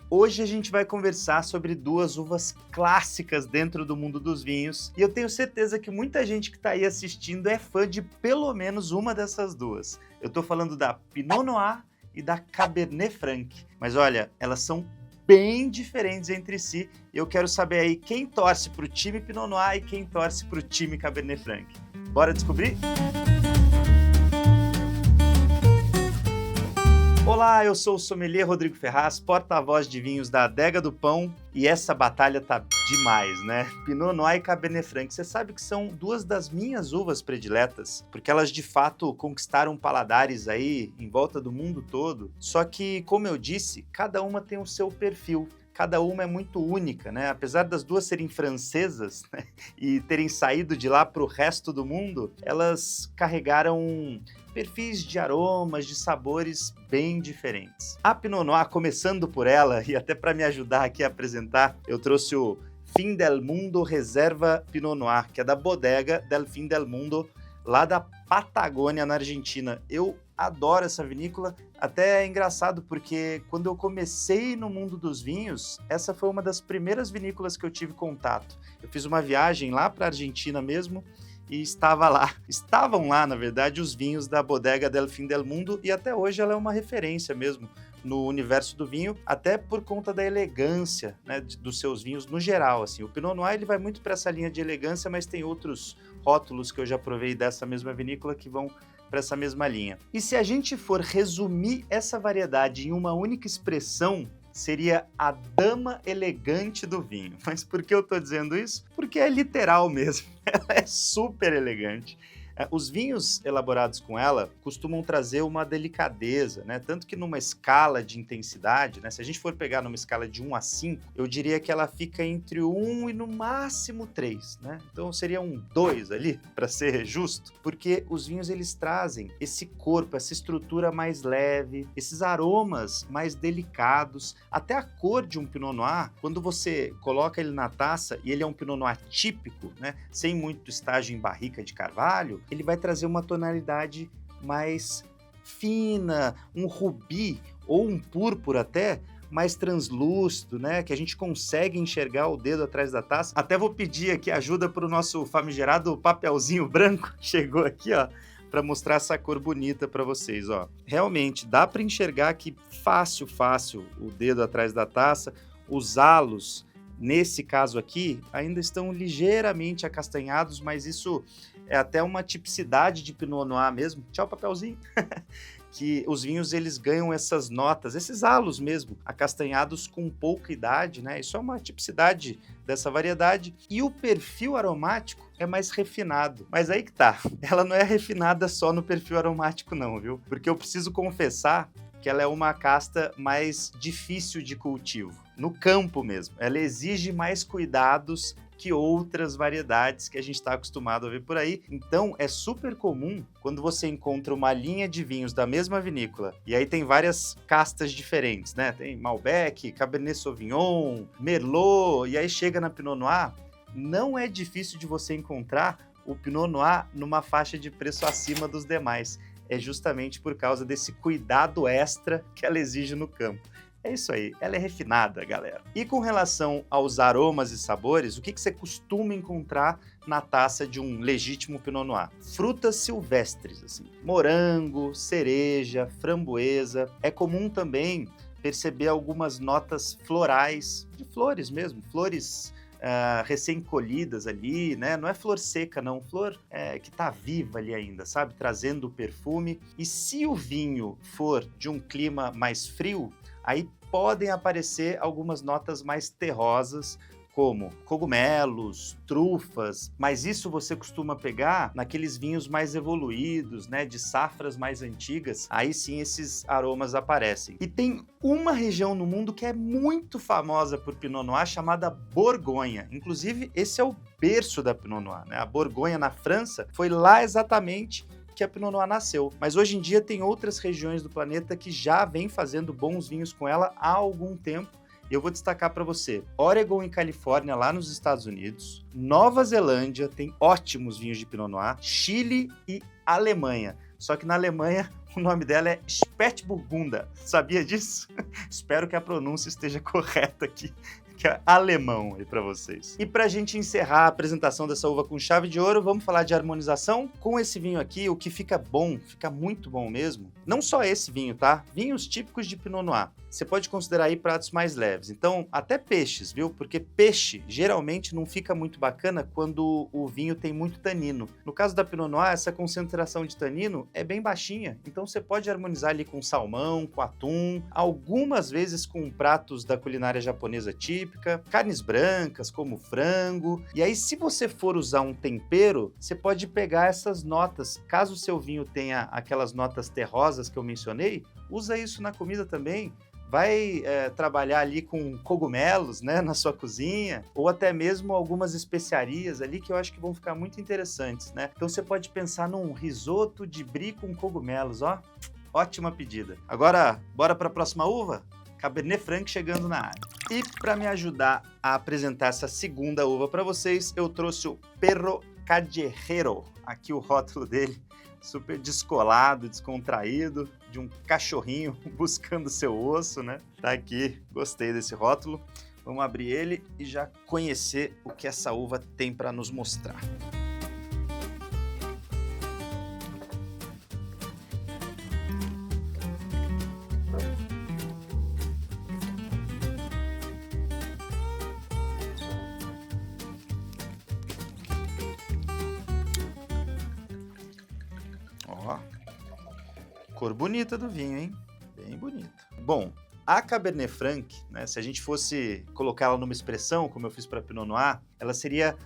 Hoje a gente vai conversar sobre duas uvas clássicas dentro do mundo dos vinhos e eu tenho certeza que muita gente que está aí assistindo é fã de pelo menos uma dessas duas. Eu estou falando da Pinot Noir e da Cabernet Franc, mas olha, elas são bem diferentes entre si e eu quero saber aí quem torce para o time Pinot Noir e quem torce para o time Cabernet Franc. Bora descobrir? Olá, eu sou o sommelier Rodrigo Ferraz, porta-voz de vinhos da Adega do Pão, e essa batalha tá demais, né? Pinot Noir e Cabernet Franc, você sabe que são duas das minhas uvas prediletas, porque elas de fato conquistaram paladares aí em volta do mundo todo, só que, como eu disse, cada uma tem o seu perfil. Cada uma é muito única, né? Apesar das duas serem francesas, né, e terem saído de lá para o resto do mundo, elas carregaram perfis de aromas, de sabores bem diferentes. A Pinot Noir, começando por ela, e até para me ajudar aqui a apresentar, eu trouxe o Fin del Mundo Reserva Pinot Noir, que é da bodega del Fin del Mundo, lá da Patagônia, na Argentina. Eu adoro essa vinícola, até é engraçado porque quando eu comecei no mundo dos vinhos, essa foi uma das primeiras vinícolas que eu tive contato. Eu fiz uma viagem lá para a Argentina mesmo e estavam lá, na verdade, os vinhos da bodega del Fin del Mundo, e até hoje ela é uma referência mesmo no universo do vinho, até por conta da elegância, né, dos seus vinhos no geral. Assim. O Pinot Noir ele vai muito para essa linha de elegância, mas tem outros rótulos que eu já provei dessa mesma vinícola que vão para essa mesma linha. E se a gente for resumir essa variedade em uma única expressão, seria a dama elegante do vinho. Mas por que eu estou dizendo isso? Porque é literal mesmo. Ela é super elegante. Os vinhos elaborados com ela costumam trazer uma delicadeza, né? Tanto que numa escala de intensidade, né? Se a gente for pegar numa escala de 1 a 5, eu diria que ela fica entre 1 e no máximo 3, né? Então seria um 2 ali, para ser justo, porque os vinhos eles trazem esse corpo, essa estrutura mais leve, esses aromas mais delicados, até a cor de um Pinot Noir, quando você coloca ele na taça e ele é um Pinot Noir típico, né? Sem muito estágio em barrica de carvalho, ele vai trazer uma tonalidade mais fina, um rubi ou um púrpura até, mais translúcido, né? Que a gente consegue enxergar o dedo atrás da taça. Até vou pedir aqui ajuda para o nosso famigerado papelzinho branco, chegou aqui, ó, para mostrar essa cor bonita para vocês, ó. Realmente, dá para enxergar aqui fácil o dedo atrás da taça, os halos, nesse caso aqui, ainda estão ligeiramente acastanhados, mas isso é até uma tipicidade de Pinot Noir mesmo. Tchau, papelzinho. Que os vinhos eles ganham essas notas, esses halos mesmo, acastanhados com pouca idade, né? Isso é uma tipicidade dessa variedade. E o perfil aromático é mais refinado. Mas aí que tá, ela não é refinada só no perfil aromático não, viu? Porque eu preciso confessar que ela é uma casta mais difícil de cultivo, no campo mesmo. Ela exige mais cuidados que outras variedades que a gente está acostumado a ver por aí. Então, é super comum quando você encontra uma linha de vinhos da mesma vinícola, e aí tem várias castas diferentes, né? Tem Malbec, Cabernet Sauvignon, Merlot, e aí chega na Pinot Noir, não é difícil de você encontrar o Pinot Noir numa faixa de preço acima dos demais. É justamente por causa desse cuidado extra que ela exige no campo. É isso aí, ela é refinada, galera. E com relação aos aromas e sabores, o que você costuma encontrar na taça de um legítimo Pinot Noir? Frutas silvestres, assim, morango, cereja, framboesa. É comum também perceber algumas notas florais, de flores mesmo, flores recém-colhidas ali, né? Não é flor seca, não, flor que tá viva ali ainda, sabe? Trazendo o perfume. E se o vinho for de um clima mais frio, aí podem aparecer algumas notas mais terrosas, como cogumelos, trufas, mas isso você costuma pegar naqueles vinhos mais evoluídos, né, de safras mais antigas, aí sim esses aromas aparecem. E tem uma região no mundo que é muito famosa por Pinot Noir, chamada Borgonha. Inclusive, esse é o berço da Pinot Noir, né? A Borgonha, na França, foi lá exatamente que a Pinot Noir nasceu. Mas hoje em dia tem outras regiões do planeta que já vêm fazendo bons vinhos com ela há algum tempo. Eu vou destacar para você, Oregon e Califórnia, lá nos Estados Unidos, Nova Zelândia tem ótimos vinhos de Pinot Noir, Chile e Alemanha. Só que na Alemanha o nome dela é Spätburgunder. Sabia disso? Espero que a pronúncia esteja correta aqui, que é alemão aí para vocês. E para a gente encerrar a apresentação dessa uva com chave de ouro, vamos falar de harmonização. Com esse vinho aqui, o que fica bom, fica muito bom mesmo, não só esse vinho, tá? Vinhos típicos de Pinot Noir. Você pode considerar aí pratos mais leves. Então, até peixes, viu? Porque peixe geralmente não fica muito bacana quando o vinho tem muito tanino. No caso da Pinot Noir, essa concentração de tanino é bem baixinha. Então, você pode harmonizar ali com salmão, com atum, algumas vezes com pratos da culinária japonesa típica, carnes brancas, como frango. E aí, se você for usar um tempero, você pode pegar essas notas. Caso o seu vinho tenha aquelas notas terrosas que eu mencionei, usa isso na comida também. Vai trabalhar ali com cogumelos, né, na sua cozinha, ou até mesmo algumas especiarias ali que eu acho que vão ficar muito interessantes, né? Então você pode pensar num risoto de brie com cogumelos, ó. Ótima pedida. Agora, bora para a próxima uva? Cabernet Franc chegando na área. E para me ajudar a apresentar essa segunda uva para vocês, eu trouxe o Perro Callejero. Aqui o rótulo dele, super descolado, descontraído, de um cachorrinho buscando seu osso, né? Tá aqui, gostei desse rótulo. Vamos abrir ele e já conhecer o que essa uva tem para nos mostrar. Ó, cor bonita do vinho, hein? Bem bonita. Bom, a Cabernet Franc, né, se a gente fosse colocar ela numa expressão, como eu fiz para Pinot Noir, ela seria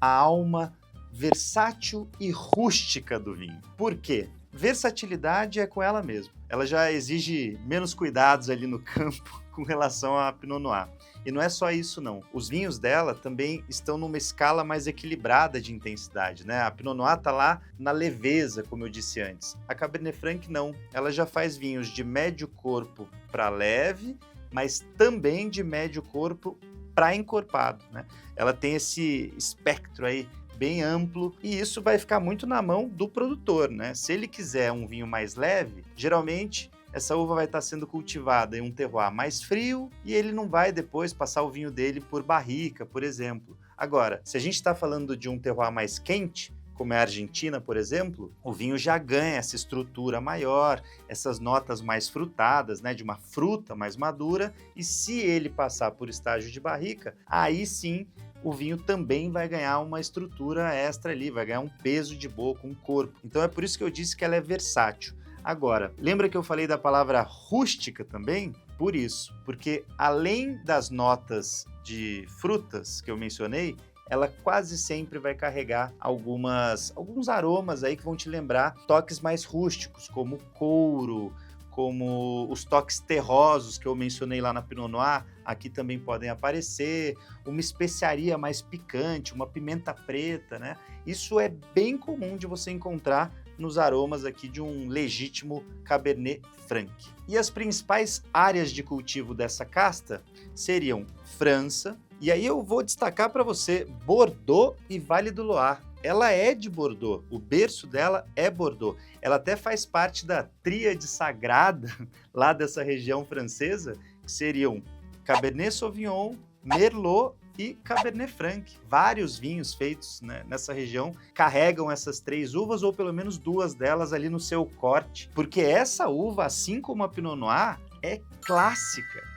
a alma versátil e rústica do vinho. Por quê? Versatilidade é com ela mesmo. Ela já exige menos cuidados ali no campo com relação à Pinot Noir. E não é só isso, não. Os vinhos dela também estão numa escala mais equilibrada de intensidade, né? A Pinot Noir tá lá na leveza, como eu disse antes. A Cabernet Franc não. Ela já faz vinhos de médio corpo para leve, mas também de médio corpo para encorpado, né? Ela tem esse espectro aí bem amplo, e isso vai ficar muito na mão do produtor, né? Se ele quiser um vinho mais leve, geralmente essa uva vai estar sendo cultivada em um terroir mais frio e ele não vai depois passar o vinho dele por barrica, por exemplo. Agora, se a gente está falando de um terroir mais quente, como é a Argentina, por exemplo, o vinho já ganha essa estrutura maior, essas notas mais frutadas, né, de uma fruta mais madura, e se ele passar por estágio de barrica, aí sim o vinho também vai ganhar uma estrutura extra ali, vai ganhar um peso de boca, um corpo. Então é por isso que eu disse que ela é versátil. Agora, lembra que eu falei da palavra rústica também? Por isso, porque além das notas de frutas que eu mencionei, ela quase sempre vai carregar alguns aromas aí que vão te lembrar toques mais rústicos, como couro, como os toques terrosos que eu mencionei lá na Pinot Noir, aqui também podem aparecer, uma especiaria mais picante, uma pimenta preta, né? Isso é bem comum de você encontrar nos aromas aqui de um legítimo Cabernet Franc. E as principais áreas de cultivo dessa casta seriam França, e aí eu vou destacar para você Bordeaux e Vale do Loire. Ela é de Bordeaux, o berço dela é Bordeaux. Ela até faz parte da tríade sagrada lá dessa região francesa, que seriam Cabernet Sauvignon, Merlot e Cabernet Franc. Vários vinhos feitos, né, nessa região carregam essas três uvas, ou pelo menos duas delas ali no seu corte, porque essa uva, assim como a Pinot Noir, é clássica.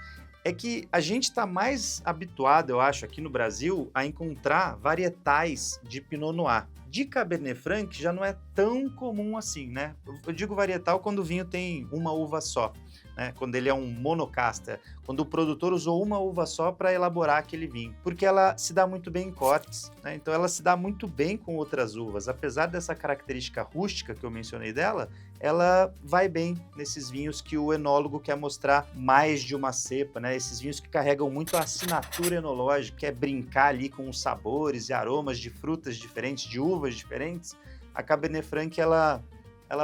É que a gente está mais habituado, eu acho, aqui no Brasil, a encontrar varietais de Pinot Noir. De Cabernet Franc já não é tão comum assim, né? Eu digo varietal quando o vinho tem uma uva só, né? Quando ele é um monocasta, quando o produtor usou uma uva só para elaborar aquele vinho, porque ela se dá muito bem em cortes, né? Então ela se dá muito bem com outras uvas. Apesar dessa característica rústica que eu mencionei dela, ela vai bem nesses vinhos que o enólogo quer mostrar mais de uma cepa, né? Esses vinhos que carregam muito a assinatura enológica, quer brincar ali com os sabores e aromas de frutas diferentes, de uvas diferentes. A Cabernet Franc, ela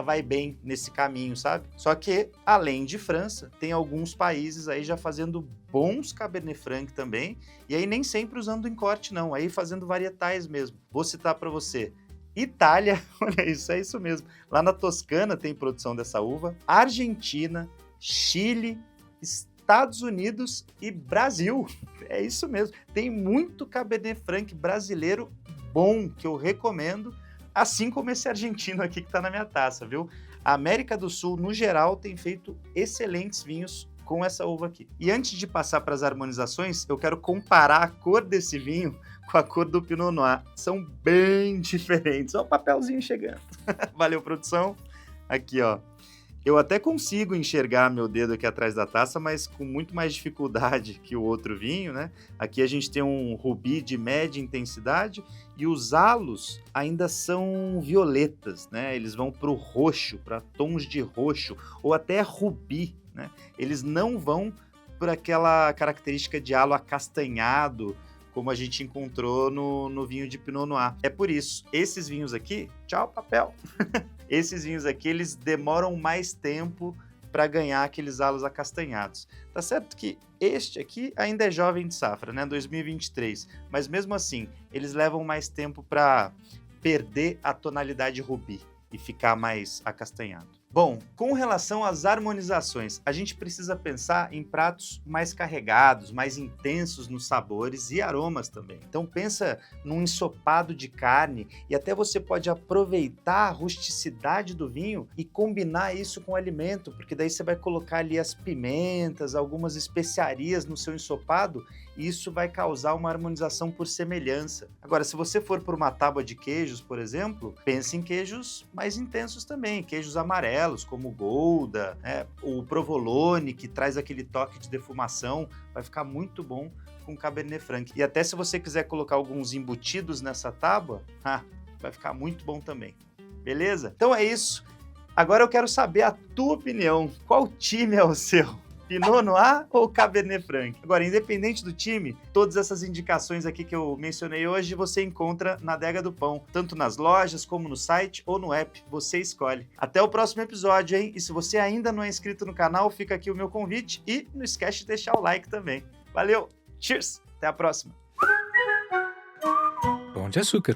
vai bem nesse caminho, sabe? Só que, além de França, tem alguns países aí já fazendo bons Cabernet Franc também, e aí nem sempre usando em corte não, aí fazendo varietais mesmo. Vou citar para você Itália, olha isso, é isso mesmo. Lá na Toscana tem produção dessa uva. Argentina, Chile, Estados Unidos e Brasil. É isso mesmo. Tem muito Cabernet Franc brasileiro bom que eu recomendo, assim como esse argentino aqui que está na minha taça, viu? A América do Sul, no geral, tem feito excelentes vinhos com essa uva aqui. E antes de passar para as harmonizações, eu quero comparar a cor desse vinho com a cor do Pinot Noir. São bem diferentes. Olha o papelzinho chegando. Valeu, produção. Aqui, ó. Eu até consigo enxergar meu dedo aqui atrás da taça, mas com muito mais dificuldade que o outro vinho, né? Aqui a gente tem um rubi de média intensidade e os halos ainda são violetas, né? Eles vão para o roxo, para tons de roxo ou até rubi, né? Eles não vão por aquela característica de halo acastanhado, como a gente encontrou no vinho de Pinot Noir. É por isso, esses vinhos aqui, tchau papel, esses vinhos aqui, eles demoram mais tempo para ganhar aqueles halos acastanhados. Tá certo que este aqui ainda é jovem de safra, né, 2023, mas mesmo assim, eles levam mais tempo para perder a tonalidade rubi e ficar mais acastanhado. Bom, com relação às harmonizações, a gente precisa pensar em pratos mais carregados, mais intensos nos sabores e aromas também. Então pensa num ensopado de carne e até você pode aproveitar a rusticidade do vinho e combinar isso com o alimento, porque daí você vai colocar ali as pimentas, algumas especiarias no seu ensopado e isso vai causar uma harmonização por semelhança. Agora, se você for por uma tábua de queijos, por exemplo, pense em queijos mais intensos também, queijos amarelos, como o Gouda, né? O Provolone, que traz aquele toque de defumação, vai ficar muito bom com Cabernet Franc. E até se você quiser colocar alguns embutidos nessa tábua, vai ficar muito bom também. Beleza? Então é isso. Agora eu quero saber a tua opinião. Qual time é o seu? Pinot Noir ou Cabernet Franc? Agora, independente do time, todas essas indicações aqui que eu mencionei hoje você encontra na Adega do Pão, tanto nas lojas como no site ou no app, você escolhe. Até o próximo episódio, hein? E se você ainda não é inscrito no canal, fica aqui o meu convite e não esquece de deixar o like também. Valeu, cheers, até a próxima. Pão de Açúcar.